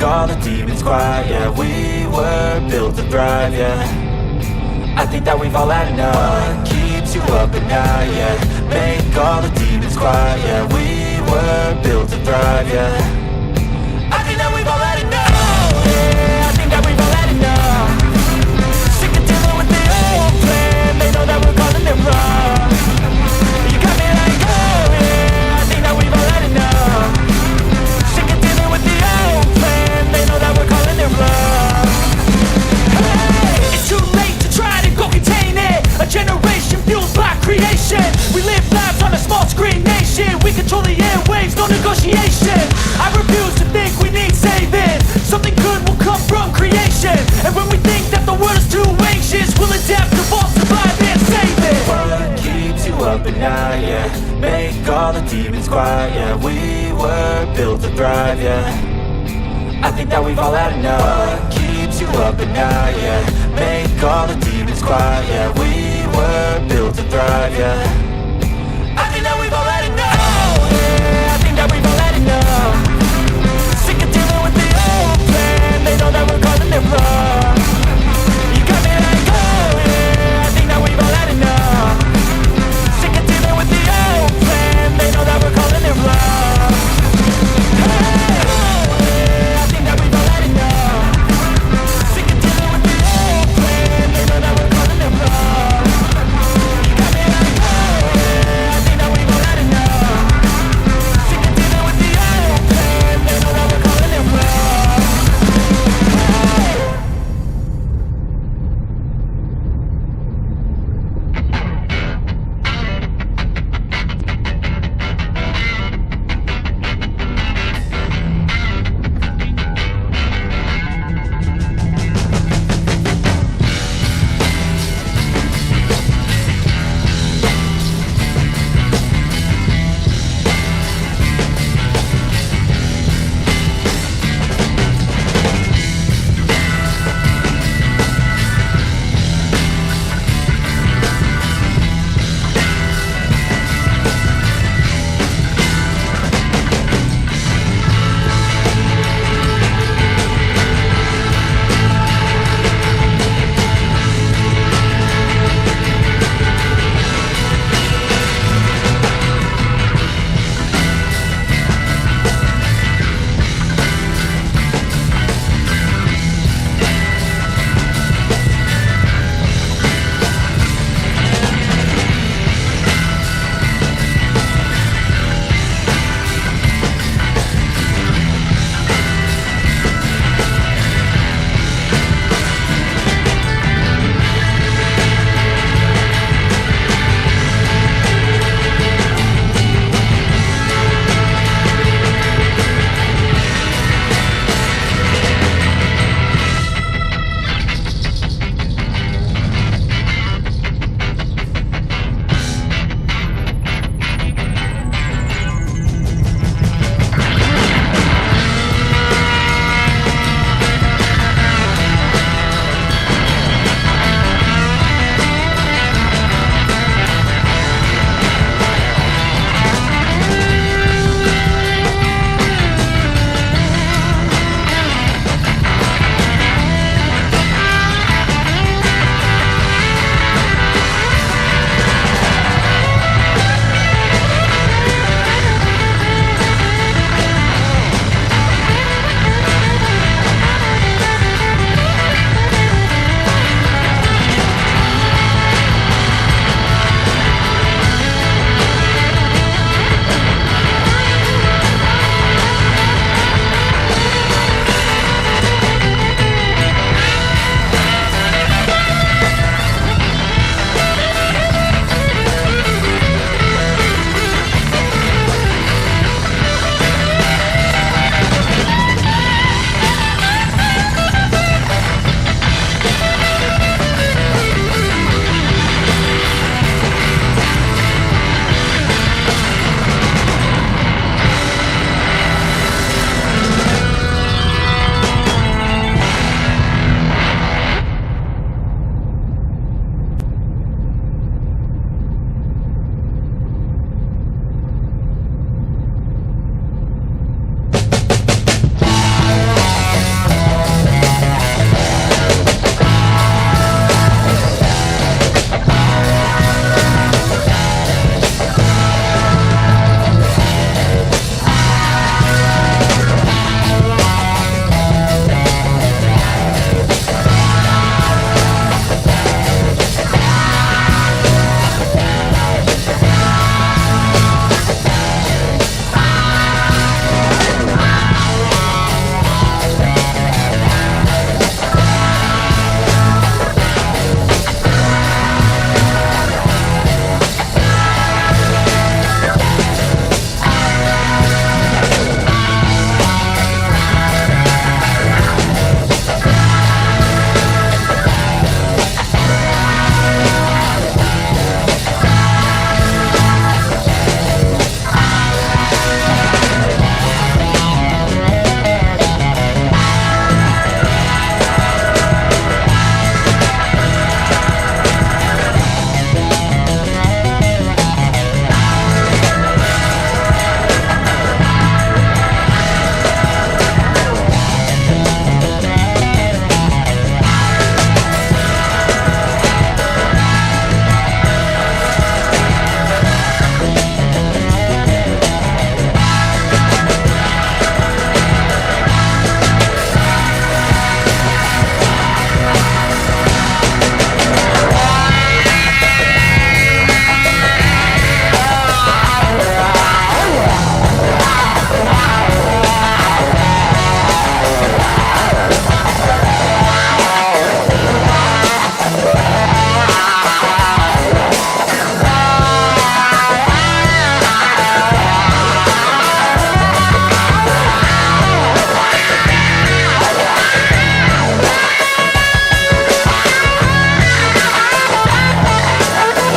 all the demons quiet. Yeah, we were built to thrive, yeah. I think that we've all had enough. What keeps you up at night, yeah. Make all the demons quiet. Yeah, we were built to thrive, yeah. I think that we've all had enough. Yeah, I think that we've all had enough. Sick of dealing with the old plan. They know that we're calling it wrong. You got me like, oh yeah, I think that we've all had enough. Sick of dealing with the old plan. They know that we're calling it wrong. Hey, it's too late to try to go contain it. A generation fueled by creation. We live lives on a small screen nation. We control the airwaves, no negotiation. I refuse to think we need saving. Something good will come from creation. And when we think that the world is too anxious, we'll adapt, evolve, survive and save it. What keeps you up at night, yeah. Make all the demons quiet, yeah. We were built to thrive, yeah. I think that we've all had enough. What keeps you up at night, yeah. Make all the demons quiet, yeah. We were built to thrive, yeah.